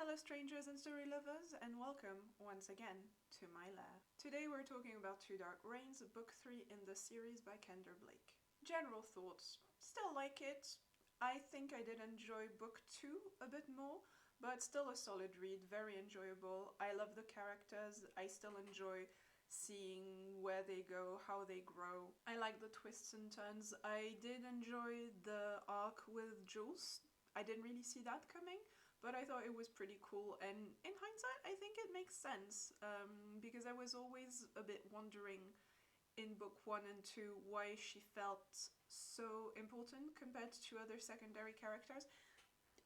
fellow strangers and story lovers, and welcome once again to my lair. Today we're talking about Two Dark Reigns, book 3 in the series by Kendare Blake. General thoughts. Still like it. I think I did enjoy book 2 a bit more, but still a solid read, very enjoyable. I love the characters, I still enjoy seeing where they go, how they grow. I like the twists and turns. I did enjoy the arc with Jules. I didn't really see that coming, but I thought it was pretty cool, and in hindsight I think it makes sense, because I was always a bit wondering in book 1 and 2 why she felt so important compared to other secondary characters,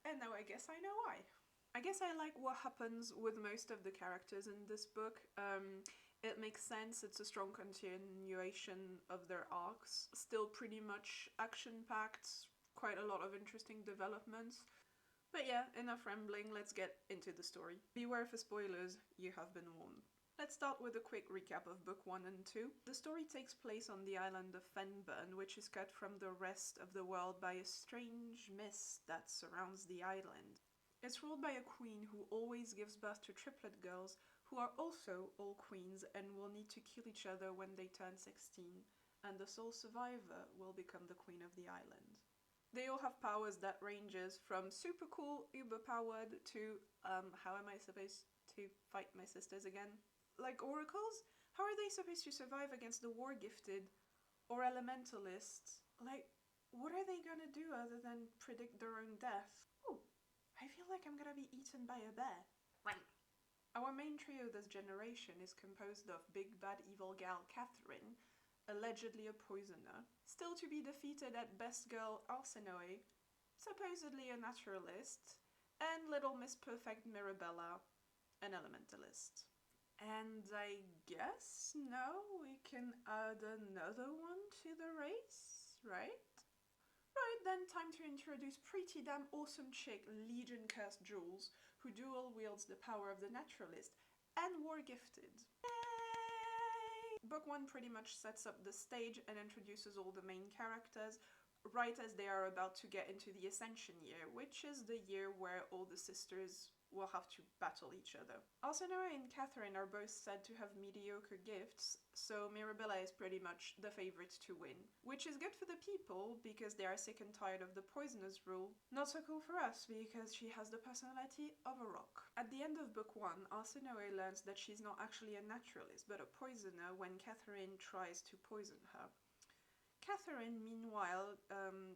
and now I guess I know why. I guess I like what happens with most of the characters in this book. It makes sense, it's a strong continuation of their arcs, still pretty much action-packed, quite a lot of interesting developments. But yeah, enough rambling, let's get into the story. Beware for spoilers, you have been warned. Let's start with a quick recap of book 1 and 2. The story takes place on the island of Fenburn, which is cut from the rest of the world by a strange mist that surrounds the island. It's ruled by a queen who always gives birth to triplet girls who are also all queens and will need to kill each other when they turn 16, and the sole survivor will become the queen of the island. They all have powers that ranges from super cool, uber powered to how am I supposed to fight my sisters again? Like oracles? How are they supposed to survive against the war gifted or elementalists? Like, what are they gonna do other than predict their own death? Oh, I feel like I'm gonna be eaten by a bear. Right. Our main trio this generation is composed of big bad evil gal Katharine, allegedly a poisoner, still to be defeated at best girl Arsinoe, supposedly a naturalist, and little Miss Perfect Mirabella, an elementalist. And I guess now we can add another one to the race, right? Right, then time to introduce pretty damn awesome chick Legion Cursed Jules, who dual wields the power of the naturalist and war gifted. Book 1 pretty much sets up the stage and introduces all the main characters right as they are about to get into the Ascension year, which is the year where all the sisters will have to battle each other. Arsinoe and Katharine are both said to have mediocre gifts, so Mirabella is pretty much the favorite to win. Which is good for the people, because they are sick and tired of the poisoner's rule. Not so cool for us, because she has the personality of a rock. At the end of book 1, Arsinoe learns that she's not actually a naturalist, but a poisoner when Katharine tries to poison her. Katharine, meanwhile,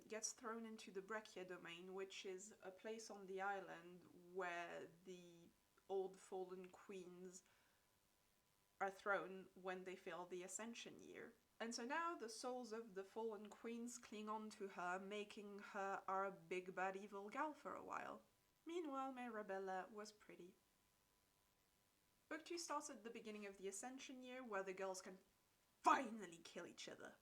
gets thrown into the Brachia domain, which is a place on the island where the old fallen queens are thrown when they fail the Ascension year. And so now the souls of the fallen queens cling on to her, making her our big bad evil gal for a while. Meanwhile, Mirabella was pretty. Book 2 starts at the beginning of the Ascension year, where the girls can finally kill each other.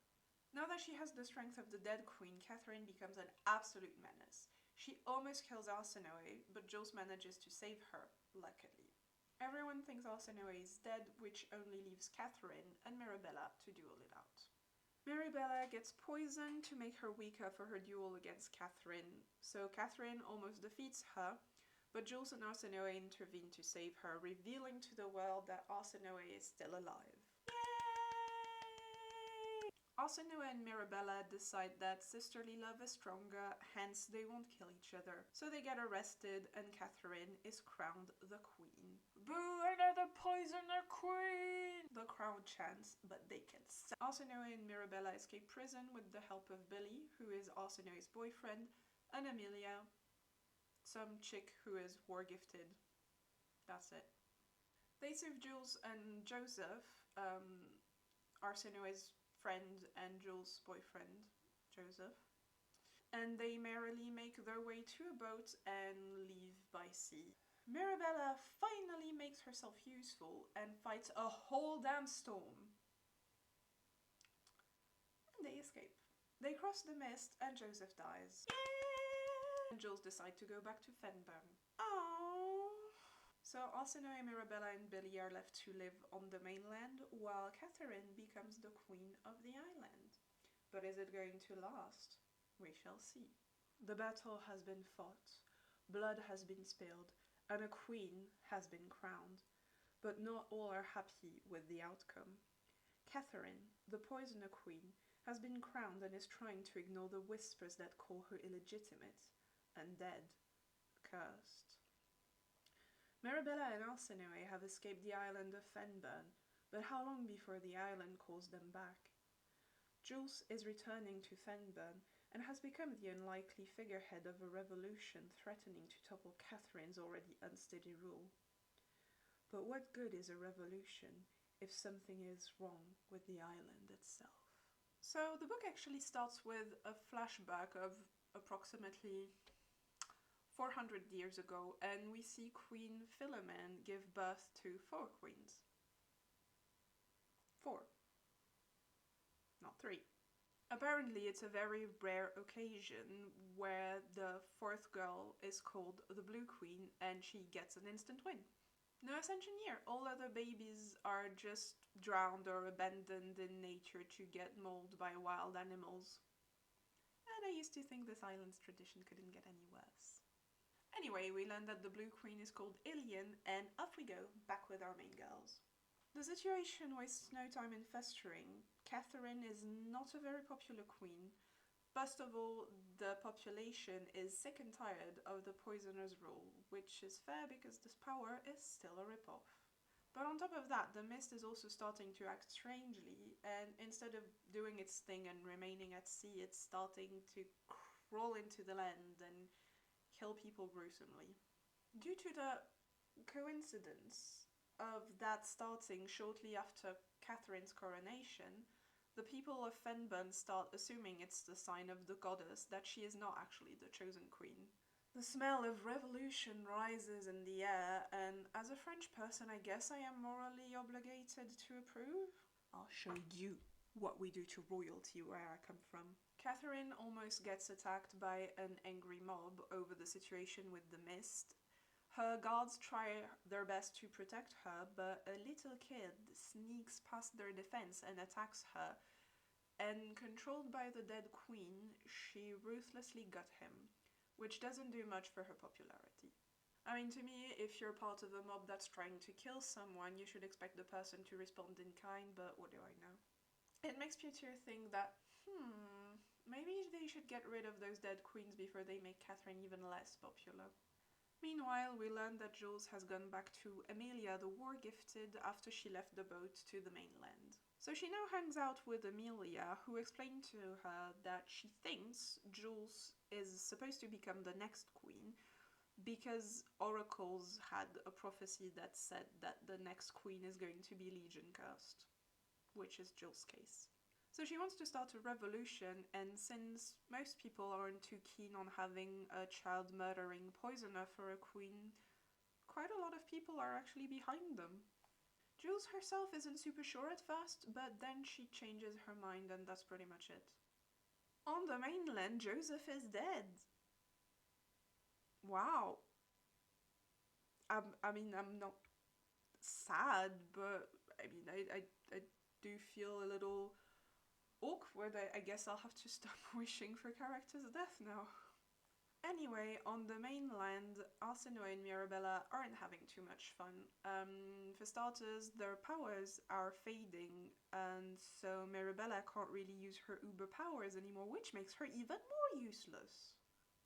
Now that she has the strength of the dead queen, Katharine becomes an absolute menace. She almost kills Arsinoe, but Jules manages to save her, luckily. Everyone thinks Arsinoe is dead, which only leaves Katharine and Mirabella to duel it out. Mirabella gets poisoned to make her weaker for her duel against Katharine, so Katharine almost defeats her, but Jules and Arsinoe intervene to save her, revealing to the world that Arsinoe is still alive. Arsinoe and Mirabella decide that sisterly love is stronger, hence they won't kill each other. So they get arrested and Katharine is crowned the queen. Boo, another poisoner queen! The crowd chants, but they can say. Arsinoe and Mirabella escape prison with the help of Billy, who is Arsinoe's boyfriend, and Amelia, some chick who is war gifted. That's it. They save Jules and Joseph, Arsinoe's friend and Jules' boyfriend, Joseph. And they merrily make their way to a boat and leave by sea. Mirabella finally makes herself useful and fights a whole damn storm. And they escape. They cross the mist and Joseph dies. Yay! And Jules decide to go back to Fenburn. Aww. So Arsinoe, Mirabella and Billy are left to live on the mainland, while Katharine becomes the queen of the island. But is it going to last? We shall see. The battle has been fought, blood has been spilled, and a queen has been crowned, but not all are happy with the outcome. Katharine, the Poisoner Queen, has been crowned and is trying to ignore the whispers that call her illegitimate, undead, cursed. Mirabella and Arsinoe have escaped the island of Fenburn, but how long before the island calls them back? Jules is returning to Fenburn and has become the unlikely figurehead of a revolution threatening to topple Katharine's already unsteady rule. But what good is a revolution if something is wrong with the island itself? So the book actually starts with a flashback of approximately 400 years ago, and we see Queen Philomene give birth to 4 queens. 4. Not 3. Apparently it's a very rare occasion where the 4th girl is called the Blue Queen and she gets an instant win. No ascension here. All other babies are just drowned or abandoned in nature to get mauled by wild animals. And I used to think this island's tradition couldn't get any worse. Anyway, we learn that the Blue Queen is called Ilian, and off we go, back with our main girls. The situation wastes no time in festering. Katharine is not a very popular queen. First of all, the population is sick and tired of the poisoner's rule, which is fair because this power is still a ripoff. But on top of that, the mist is also starting to act strangely, and instead of doing its thing and remaining at sea, it's starting to crawl into the land and kill people gruesomely. Due to the coincidence of that starting shortly after Katharine's coronation, the people of Fenburn start assuming it's the sign of the goddess that she is not actually the chosen queen. The smell of revolution rises in the air, and as a French person, I guess I am morally obligated to approve. I'll show you what we do to royalty where I come from. Katharine almost gets attacked by an angry mob over the situation with the mist. Her guards try their best to protect her, but a little kid sneaks past their defense and attacks her. And controlled by the dead queen, she ruthlessly gut him, which doesn't do much for her popularity. I mean, to me, if you're part of a mob that's trying to kill someone, you should expect the person to respond in kind, but what do I know? It makes Peter think that, maybe they should get rid of those dead queens before they make Katharine even less popular. Meanwhile, we learn that Jules has gone back to Amelia the War-Gifted after she left the boat to the mainland. So she now hangs out with Amelia, who explained to her that she thinks Jules is supposed to become the next queen because oracles had a prophecy that said that the next queen is going to be Legion cursed, which is Jules' case. So she wants to start a revolution, and since most people aren't too keen on having a child-murdering poisoner for a queen, quite a lot of people are actually behind them. Jules herself isn't super sure at first, but then she changes her mind and that's pretty much it. On the mainland, Joseph is dead. Wow. I mean, I'm not sad, but I mean, I do feel a little awkward. I guess I'll have to stop wishing for characters' death now. Anyway, on the mainland, Arsinoe and Mirabella aren't having too much fun. For starters, their powers are fading, and so Mirabella can't really use her uber powers anymore, which makes her even more useless.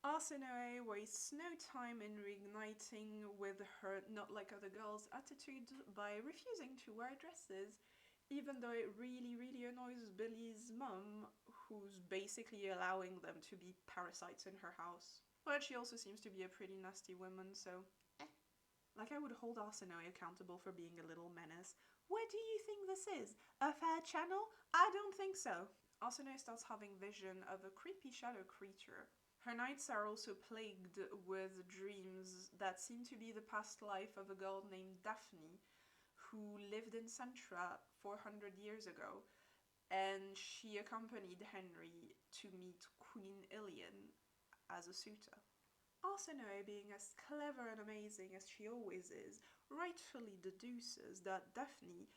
Arsinoe wastes no time in reigniting with her not-like-other-girls attitude by refusing to wear dresses, even though it really annoys Billy's mum, who's basically allowing them to be parasites in her house. But she also seems to be a pretty nasty woman, so Like, I would hold Arsinoe accountable for being a little menace. What do you think this is? A fair channel? I don't think so. Arsinoe starts having vision of a creepy shadow creature. Her nights are also plagued with dreams that seem to be the past life of a girl named Daphne, who lived in Centra 400 years ago, and she accompanied Henry to meet Queen Ilian as a suitor. Arsinoe, being as clever and amazing as she always is, rightfully deduces that Daphne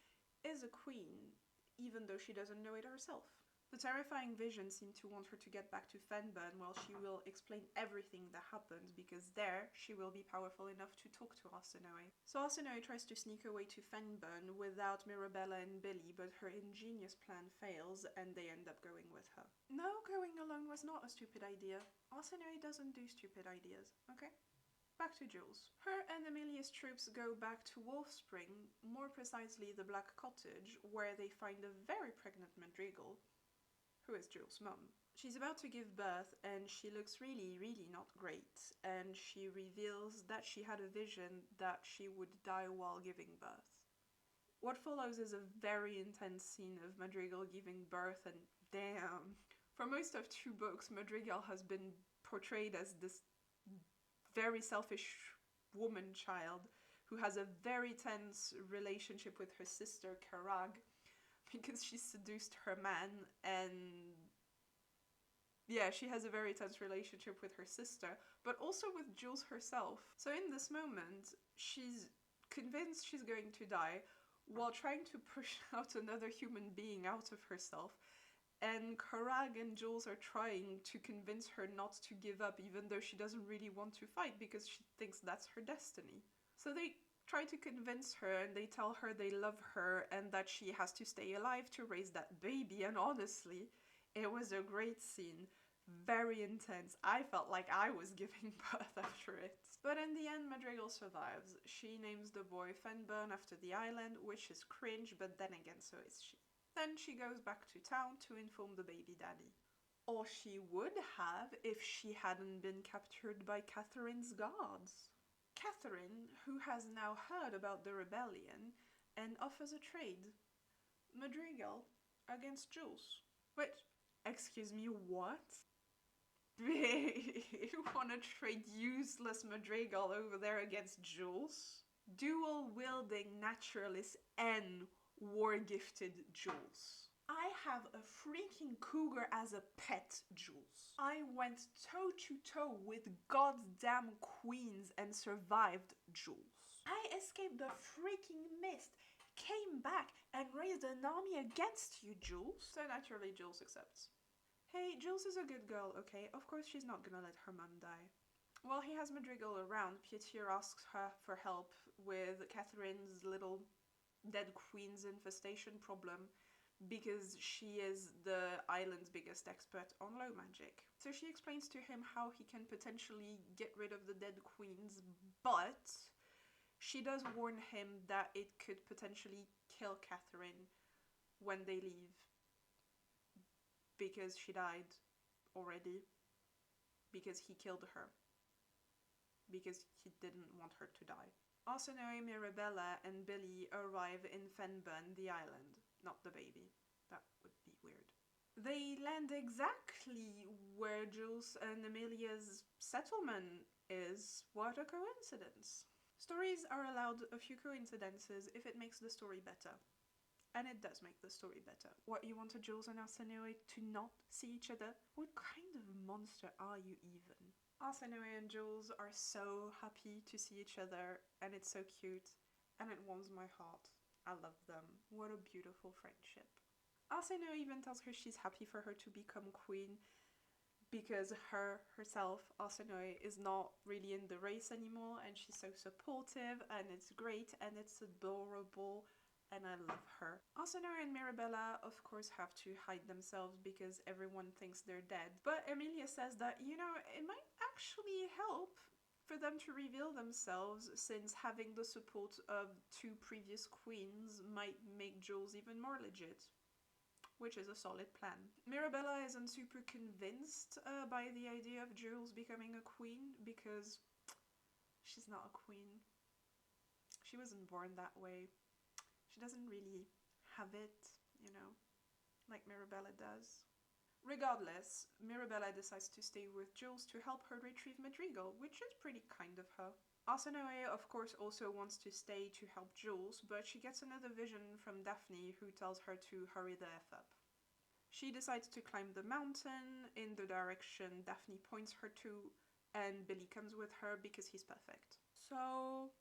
is a queen, even though she doesn't know it herself. The terrifying visions seem to want her to get back to Fenburn, while she will explain everything that happened, because there she will be powerful enough to talk to Arsinoe. So Arsinoe tries to sneak away to Fenburn without Mirabella and Billy, but her ingenious plan fails and they end up going with her. No, going alone was not a stupid idea. Arsinoe doesn't do stupid ideas, okay? Back to Jules. Her and Amelia's troops go back to Wolfspring, more precisely the Black Cottage, where they find a very pregnant Madrigal, who is Jules' mum. She's about to give birth and she looks really, really not great, and she reveals that she had a vision that she would die while giving birth. What follows is a very intense scene of Madrigal giving birth, and damn. For most of 2 books, Madrigal has been portrayed as this very selfish woman child who has a very tense relationship with her sister Karag, because she seduced her man, and yeah, she has a very tense relationship with her sister, but also with Jules herself. So in this moment, she's convinced she's going to die while trying to push out another human being out of herself, and Karag and Jules are trying to convince her not to give up, even though she doesn't really want to fight because she thinks that's her destiny. So they try to convince her, and they tell her they love her and that she has to stay alive to raise that baby, and honestly, it was a great scene. Very intense. I felt like I was giving birth after it. But in the end, Madrigal survives. She names the boy Fenburn after the island, which is cringe, but then again, so is she. Then she goes back to town to inform the baby daddy. Or she would have if she hadn't been captured by Katharine's guards. Katharine, who has now heard about the rebellion, and offers a trade. Madrigal against Jules. Wait, excuse me, what? You wanna trade useless Madrigal over there against Jules? Dual-wielding naturalist and war-gifted Jules. I have a freaking cougar as a pet, Jules. I went toe-to-toe with goddamn queens and survived, Jules. I escaped the freaking mist, came back, and raised an army against you, Jules. So naturally, Jules accepts. Hey, Jules is a good girl, okay? Of course she's not gonna let her mum die. While he has Madrigal around, Pieter asks her for help with Katharine's little dead queen's infestation problem, because she is the island's biggest expert on low magic. So she explains to him how he can potentially get rid of the dead queens, but she does warn him that it could potentially kill Katharine when they leave, because she died already, because he killed her, because he didn't want her to die. Arsinoe, Mirabella, and Billy arrive in Fenburn, the island, not the baby. That would be weird. They land exactly where Jules and Amelia's settlement is. What a coincidence. Stories are allowed a few coincidences if it makes the story better. And it does make the story better. What, you wanted Jules and Arsinoe to not see each other? What kind of monster are you even? Arsinoe and Jules are so happy to see each other, and it's so cute, and it warms my heart. I love them. What a beautiful friendship. Arsinoe even tells her she's happy for her to become queen, because herself, Arsinoe, is not really in the race anymore, and she's so supportive, and it's great, and it's adorable, and I love her. Arsinoe and Mirabella, of course, have to hide themselves because everyone thinks they're dead. But Amelia says that, you know, it might actually help for them to reveal themselves, since having the support of 2 previous queens might make Jules even more legit. Which is a solid plan. Mirabella isn't super convinced by the idea of Jules becoming a queen, because she's not a queen. She wasn't born that way. She doesn't really have it, you know, like Mirabella does. Regardless, Mirabella decides to stay with Jules to help her retrieve Madrigal, which is pretty kind of her. Arsinoe, of course, also wants to stay to help Jules, but she gets another vision from Daphne, who tells her to hurry the F up. She decides to climb the mountain in the direction Daphne points her to, and Billy comes with her because he's perfect. So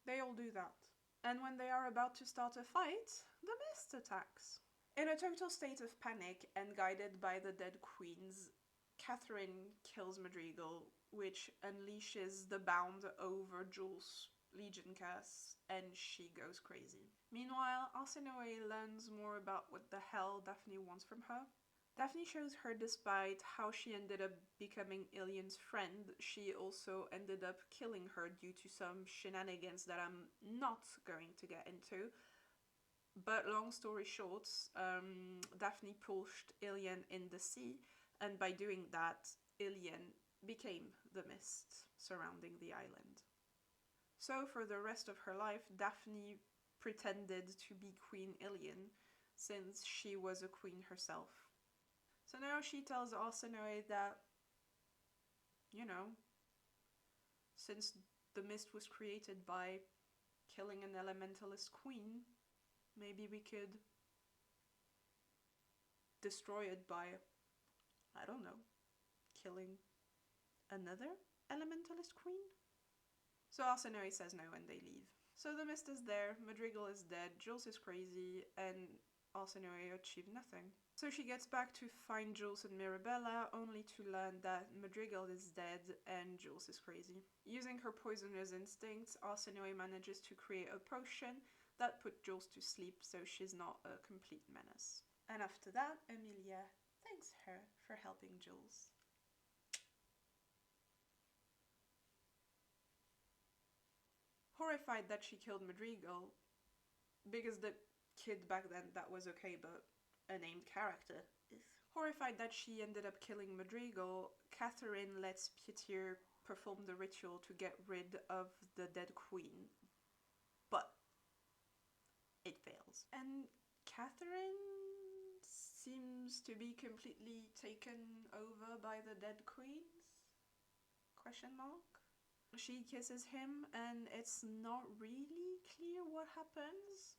they all do that. And when they are about to start a fight, the mist attacks. In a total state of panic and guided by the dead queens, Katharine kills Madrigal, which unleashes the bound over Jules' Legion curse, and she goes crazy. Meanwhile, Arsinoe learns more about what the hell Daphne wants from her. Daphne shows her despite how she ended up becoming Ilian's friend, she also ended up killing her due to some shenanigans that I'm not going to get into. But long story short, Daphne pushed Ilian in the sea, and by doing that, Ilian became the mist surrounding the island. So for the rest of her life, Daphne pretended to be Queen Ilian, since she was a queen herself. So now she tells Arsinoe that, you know, since the mist was created by killing an elementalist queen, maybe we could destroy it by, I don't know, killing another elementalist queen? So Arsinoe says no and they leave. So the mist is there, Madrigal is dead, Jules is crazy, and Arsinoe achieved nothing. So she gets back to find Jules and Mirabella, only to learn that Madrigal is dead and Jules is crazy. Using her poisoner's instincts, Arsinoe manages to create a potion that put Jules to sleep so she's not a complete menace. And after that, Emilia thanks her for helping Jules. Horrified that she killed Madrigal, because the kid back then that was okay, but a named character. Horrified that she ended up killing Madrigal, Katharine lets Pieter perform the ritual to get rid of the dead queen, but it fails. And Katharine seems to be completely taken over by the dead queens? Question mark? She kisses him and it's not really clear what happens.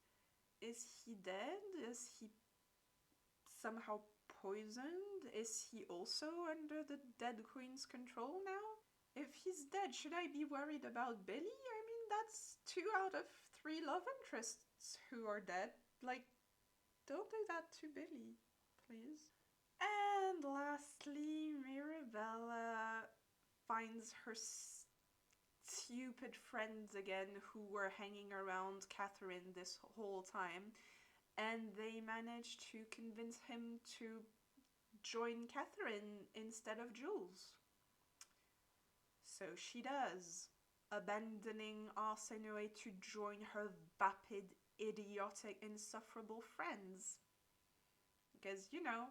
Is he dead? Is he somehow poisoned? Is he also under the dead queen's control now? If he's dead, should I be worried about Billy? I mean, that's 2 out of 3 love interests who are dead. Like, don't do that to Billy, please. And lastly, Mirabella finds her stupid friends again who were hanging around Katharine this whole time, and they manage to convince him to join Katharine instead of Jules. So she does, abandoning Arsinoe to join her vapid, idiotic, insufferable friends. Because, you know,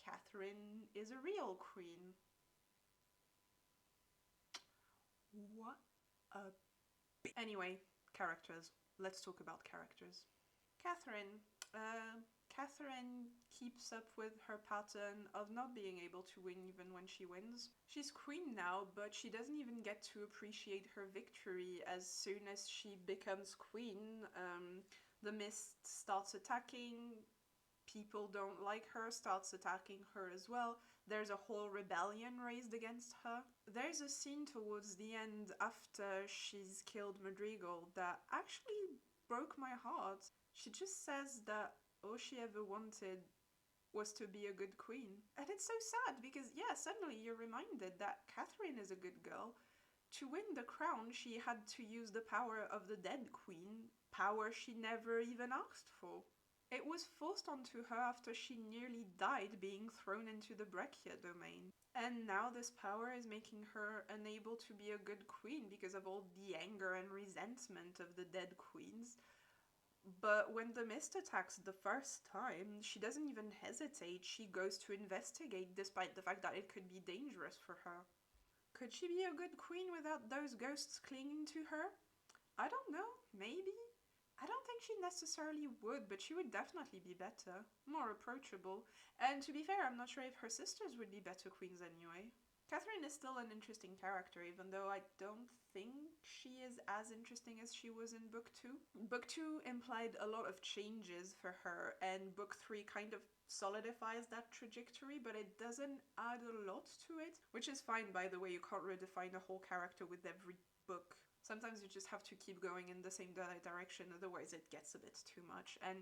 Katharine is a real queen. What a... Anyway, characters. Let's talk about characters. Katharine. Katharine keeps up with her pattern of not being able to win even when she wins. She's queen now, but she doesn't even get to appreciate her victory. As soon as she becomes queen, the mist starts attacking. People don't like her, starts attacking her as well. There's a whole rebellion raised against her. There's a scene towards the end after she's killed Madrigal that actually broke my heart. She just says that all she ever wanted was to be a good queen. And it's so sad because, yeah, suddenly you're reminded that Katharine is a good girl. To win the crown, she had to use the power of the dead queen, power she never even asked for. It was forced onto her after she nearly died being thrown into the Brachia domain. And now this power is making her unable to be a good queen because of all the anger and resentment of the dead queens. But when the mist attacks the first time, she doesn't even hesitate. She goes to investigate despite the fact that it could be dangerous for her. Could she be a good queen without those ghosts clinging to her? I don't know, maybe? I don't think she necessarily would, but she would definitely be better, more approachable. And to be fair, I'm not sure if her sisters would be better queens anyway. Katharine is still an interesting character, even though I don't think she is as interesting as she was in Book 2. Book 2 implied a lot of changes for her, and Book 3 kind of solidifies that trajectory, but it doesn't add a lot to it. Which is fine, by the way, you can't redefine a whole character with every book. Sometimes you just have to keep going in the same direction, otherwise it gets a bit too much. And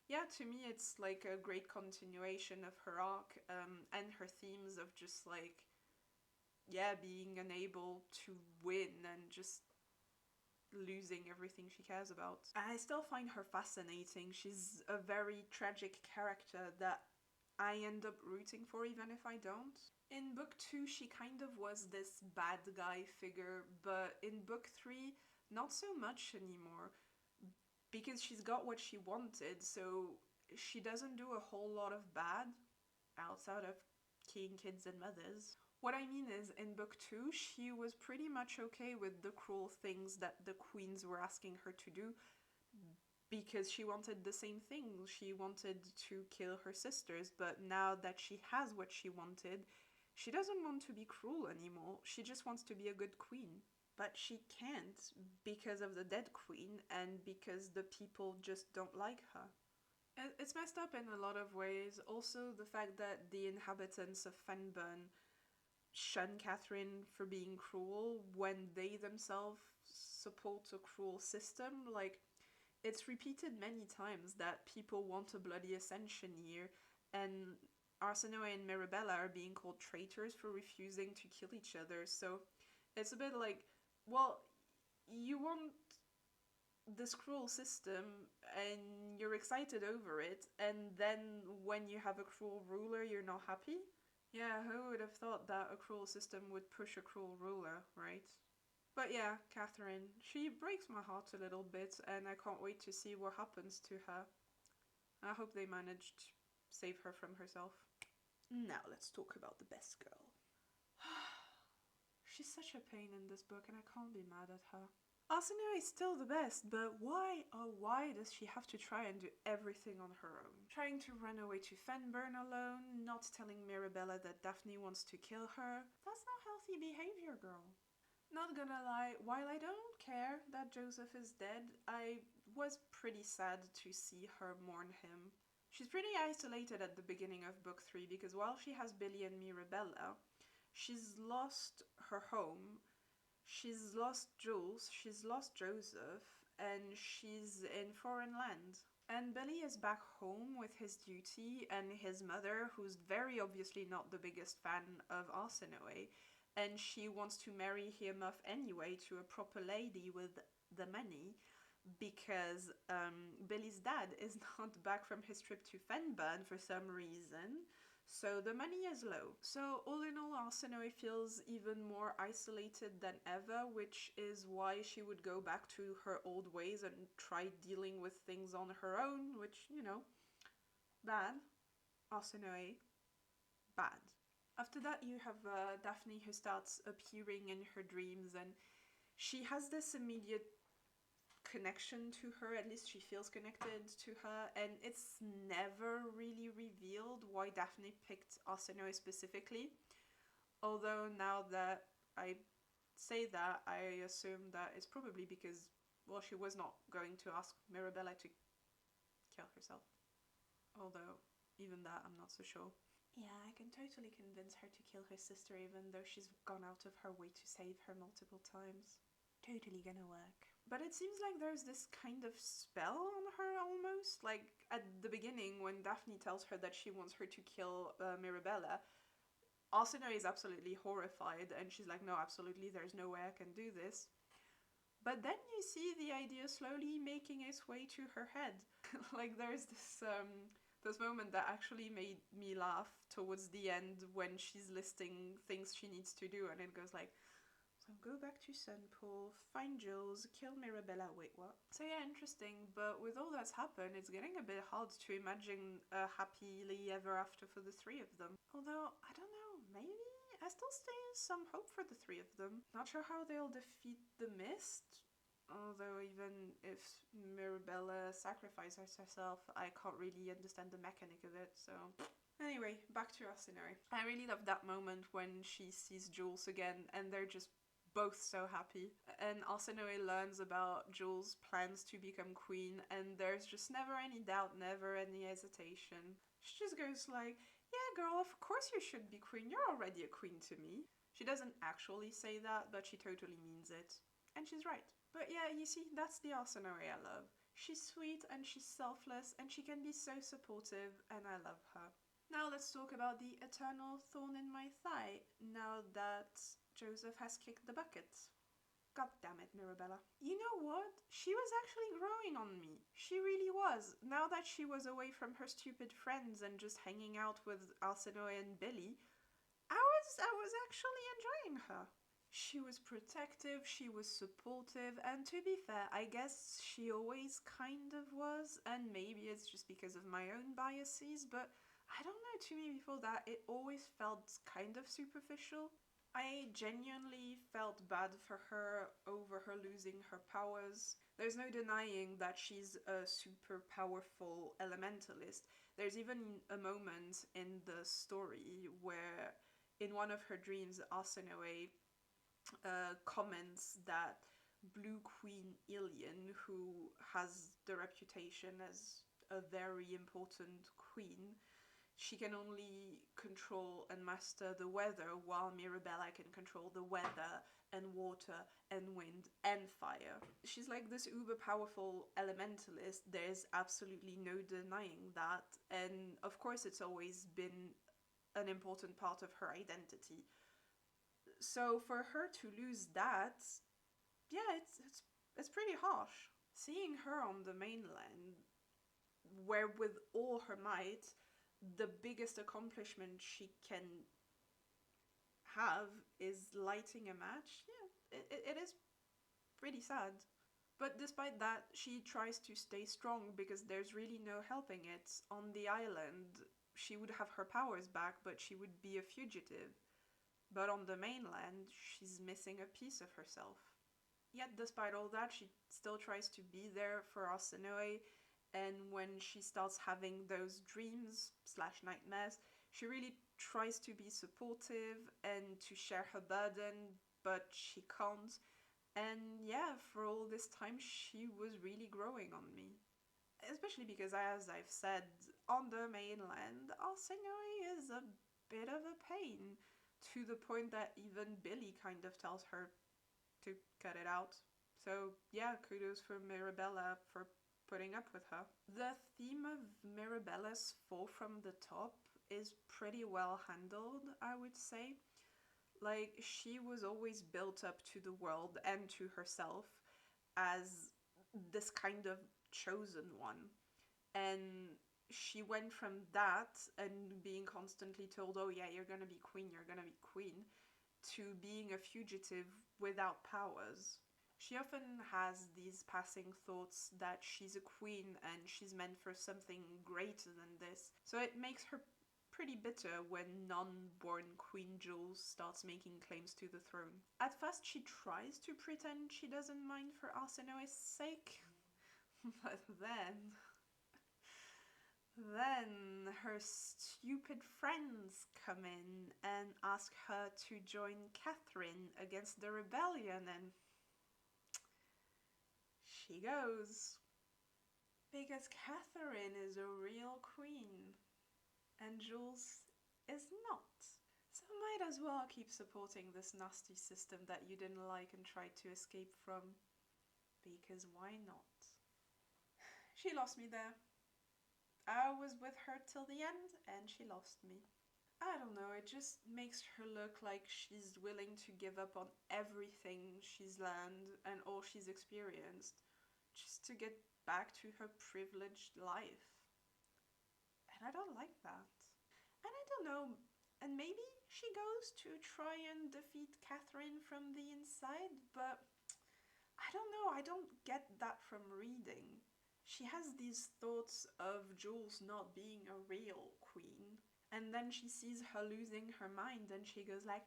yeah, to me it's like a great continuation of her arc, and her themes of just like, yeah, being unable to win and just losing everything she cares about. I still find her fascinating. She's a very tragic character that I end up rooting for even if I don't. In book 2, she kind of was this bad guy figure, but in book 3, not so much anymore. Because she's got what she wanted, so she doesn't do a whole lot of bad outside of killing kids and mothers. What I mean is, in book 2, she was pretty much okay with the cruel things that the queens were asking her to do because she wanted the same thing. She wanted to kill her sisters, but now that she has what she wanted, she doesn't want to be cruel anymore. She just wants to be a good queen. But she can't because of the dead queen and because the people just don't like her. It's messed up in a lot of ways. Also, the fact that the inhabitants of Fenburn shun Katharine for being cruel when they themselves support a cruel system. Like, it's repeated many times that people want a bloody ascension year, and Arsinoe and Mirabella are being called traitors for refusing to kill each other. So it's a bit like, well, you want this cruel system and you're excited over it, and then when you have a cruel ruler, you're not happy? Yeah, who would have thought that a cruel system would push a cruel ruler, right? But yeah, Katharine, she breaks my heart a little bit, and I can't wait to see what happens to her. I hope they manage to save her from herself. Now let's talk about the best girl. She's such a pain in this book, and I can't be mad at her. Arsinoe is still the best, but why, oh why does she have to try and do everything on her own? Trying to run away to Fenburn alone, not telling Mirabella that Daphne wants to kill her. That's not healthy behavior, girl. Not gonna lie, while I don't care that Joseph is dead, I was pretty sad to see her mourn him. She's pretty isolated at the beginning of book 3 because while she has Billy and Mirabella, she's lost her home, she's lost Jules, she's lost Joseph, and she's in foreign land. And Billy is back home with his duty and his mother, who's very obviously not the biggest fan of Arsinoe, and she wants to marry him off anyway to a proper lady with the money because Billy's dad is not back from his trip to Fenburn for some reason. So the money is low. So all in all, Arsinoe feels even more isolated than ever, which is why she would go back to her old ways and try dealing with things on her own, which, you know, bad. Arsinoe, bad. After that, you have Daphne, who starts appearing in her dreams, and she has this immediate connection to her, at least she feels connected to her, and it's never really revealed why Daphne picked Arsinoe specifically. Although now that I say that, I assume that it's probably because, well, she was not going to ask Mirabella to kill herself. Although, even that, I'm not so sure. Yeah, I can totally convince her to kill her sister even though she's gone out of her way to save her multiple times. Totally gonna work. But it seems like there's this kind of spell on her almost. Like at the beginning when Daphne tells her that she wants her to kill Mirabella, Arsinoe is absolutely horrified and she's like, no, absolutely, there's no way I can do this. But then you see the idea slowly making its way to her head. Like there's this moment that actually made me laugh towards the end when she's listing things she needs to do, and it goes like, so go back to Sunpool, find Jules, kill Mirabella, wait, what? So yeah, interesting, but with all that's happened, it's getting a bit hard to imagine a happily ever after for the three of them. Although, I don't know, maybe? I still see some hope for the three of them. Not sure how they'll defeat the Mist, although even if Mirabella sacrifices herself, I can't really understand the mechanic of it, so... Anyway, back to Arsinoe. I really love that moment when she sees Jules again, and they're just both so happy. And Arsinoe learns about Jules' plans to become queen, and there's just never any doubt, never any hesitation. She just goes like, yeah girl, of course you should be queen, you're already a queen to me. She doesn't actually say that, but she totally means it. And she's right. But yeah, you see, that's the Arsinoe I love. She's sweet and she's selfless and she can be so supportive and I love her. Now let's talk about the eternal thorn in my thigh now that Joseph has kicked the bucket. God damn it, Mirabella. You know what? She was actually growing on me. She really was. Now that she was away from her stupid friends and just hanging out with Arsinoe and Billy, I was actually enjoying her. She was protective, she was supportive, and to be fair, I guess she always kind of was, and maybe it's just because of my own biases, but I don't know, to me before that, it always felt kind of superficial. I genuinely felt bad for her over her losing her powers. There's no denying that she's a super powerful elementalist. There's even a moment in the story where, in one of her dreams, Arsinoe comments that Blue Queen Ilian, who has the reputation as a very important queen, she can only control and master the weather, while Mirabella can control the weather and water and wind and fire. She's like this uber powerful elementalist. There's absolutely no denying that. And of course it's always been an important part of her identity. So for her to lose that, yeah, it's pretty harsh. Seeing her on the mainland, where with all her might, the biggest accomplishment she can have is lighting a match, yeah, it is pretty sad. But despite that, she tries to stay strong because there's really no helping it. On the island, she would have her powers back, but she would be a fugitive. But on the mainland, she's missing a piece of herself. Yet despite all that, she still tries to be there for Arsinoe, and when she starts having those dreams / nightmares, she really tries to be supportive and to share her burden, but she can't. And yeah, for all this time, she was really growing on me. Especially because, as I've said, on the mainland, Arsinoe is a bit of a pain, to the point that even Billy kind of tells her to cut it out. So yeah, kudos for Mirabella for putting up with her. The theme of Mirabella's fall from the top is pretty well handled, I would say. Like, she was always built up to the world and to herself as this kind of chosen one. And she went from that and being constantly told, oh yeah, you're gonna be queen, to being a fugitive without powers. She often has these passing thoughts that she's a queen and she's meant for something greater than this. So it makes her pretty bitter when non-born Queen Jules starts making claims to the throne. At first she tries to pretend she doesn't mind for Arsinoe's sake, but then her stupid friends come in and ask her to join Katharine against the rebellion, and she goes. Because Katharine is a real queen, and Jules is not. So might as well keep supporting this nasty system that you didn't like and tried to escape from. Because why not? She lost me there. I was with her till the end, and she lost me. I don't know, it just makes her look like she's willing to give up on everything she's learned and all she's experienced, just to get back to her privileged life. And I don't like that. And I don't know, and maybe she goes to try and defeat Katharine from the inside, but I don't know, I don't get that from reading. She has these thoughts of Jules not being a real queen, and then she sees her losing her mind and she goes like,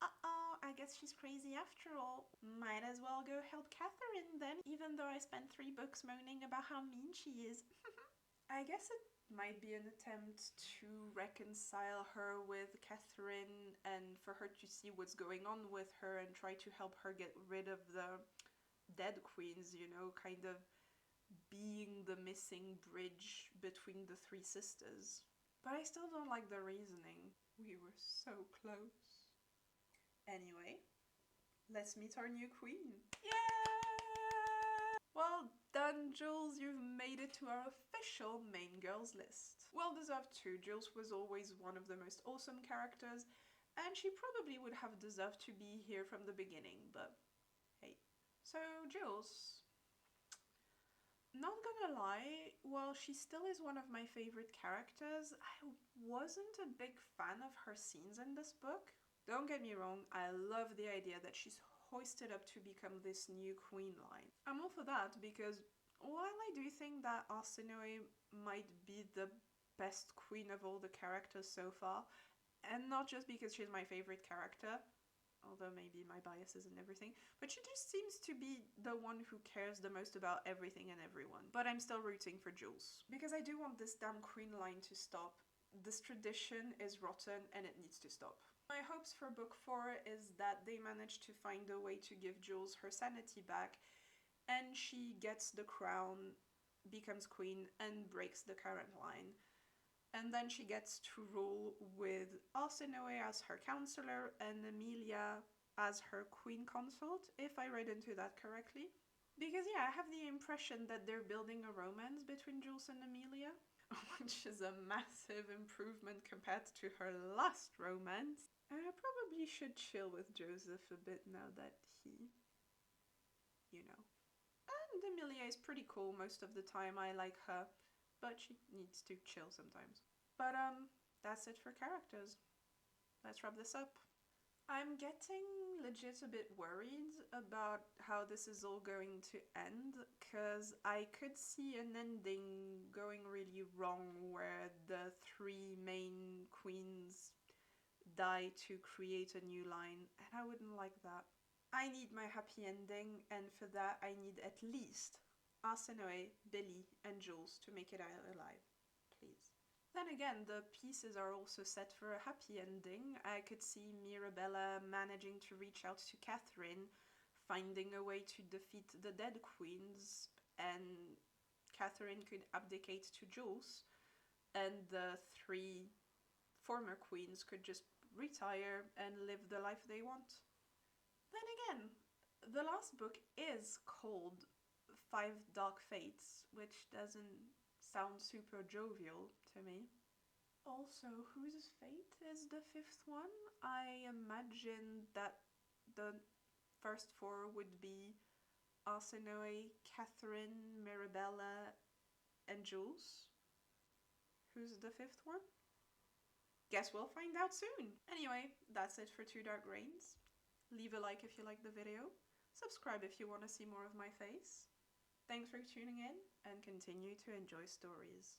uh-oh, I guess she's crazy after all. Might as well go help Katharine then, even though I spent 3 books moaning about how mean she is. I guess it might be an attempt to reconcile her with Katharine and for her to see what's going on with her and try to help her get rid of the dead queens, you know, kind of being the missing bridge between the 3 sisters. But I still don't like the reasoning. We were so close. Anyway, let's meet our new queen. Yeah! Well done, Jules! made it to our official main girls list. Well deserved too. Jules was always one of the most awesome characters, and she probably would have deserved to be here from the beginning, but hey. So Jules, not gonna lie, while she still is one of my favorite characters, I wasn't a big fan of her scenes in this book. Don't get me wrong, I love the idea that she's hoisted up to become this new queen line. I'm all for that because while I do think that Arsinoe might be the best queen of all the characters so far, and not just because she's my favorite character, although maybe my biases and everything, but she just seems to be the one who cares the most about everything and everyone. But I'm still rooting for Jules, because I do want this damn queen line to stop. This tradition is rotten and it needs to stop. My hopes for book 4 is that they manage to find a way to give Jules her sanity back, and she gets the crown, becomes queen, and breaks the current line. And then she gets to rule with Arsinoe as her counselor and Emilia as her queen consort, if I read into that correctly. Because yeah, I have the impression that they're building a romance between Jules and Emilia, which is a massive improvement compared to her last romance. I probably should chill with Joseph a bit now that he, you know. And Emilia is pretty cool most of the time, I like her, but she needs to chill sometimes. But that's it for characters. Let's wrap this up. I'm getting legit a bit worried about how this is all going to end, because I could see an ending going really wrong where the 3 main queens die to create a new line, and I wouldn't like that. I need my happy ending, and for that I need at least Arsinoe, Billy, and Jules to make it out alive, please. Then again, the pieces are also set for a happy ending. I could see Mirabella managing to reach out to Katharine, finding a way to defeat the dead queens, and Katharine could abdicate to Jules, and the 3 former queens could just retire and live the life they want. Then again, the last book is called 5 Dark Fates, which doesn't sound super jovial to me. Also, whose fate is the 5th one? I imagine that the first 4 would be Arsinoe, Katharine, Mirabella, and Jules. Who's the 5th one? Guess we'll find out soon. Anyway, that's it for 2 Dark Reigns. Leave a like if you like the video. Subscribe if you want to see more of my face. Thanks for tuning in, and continue to enjoy stories.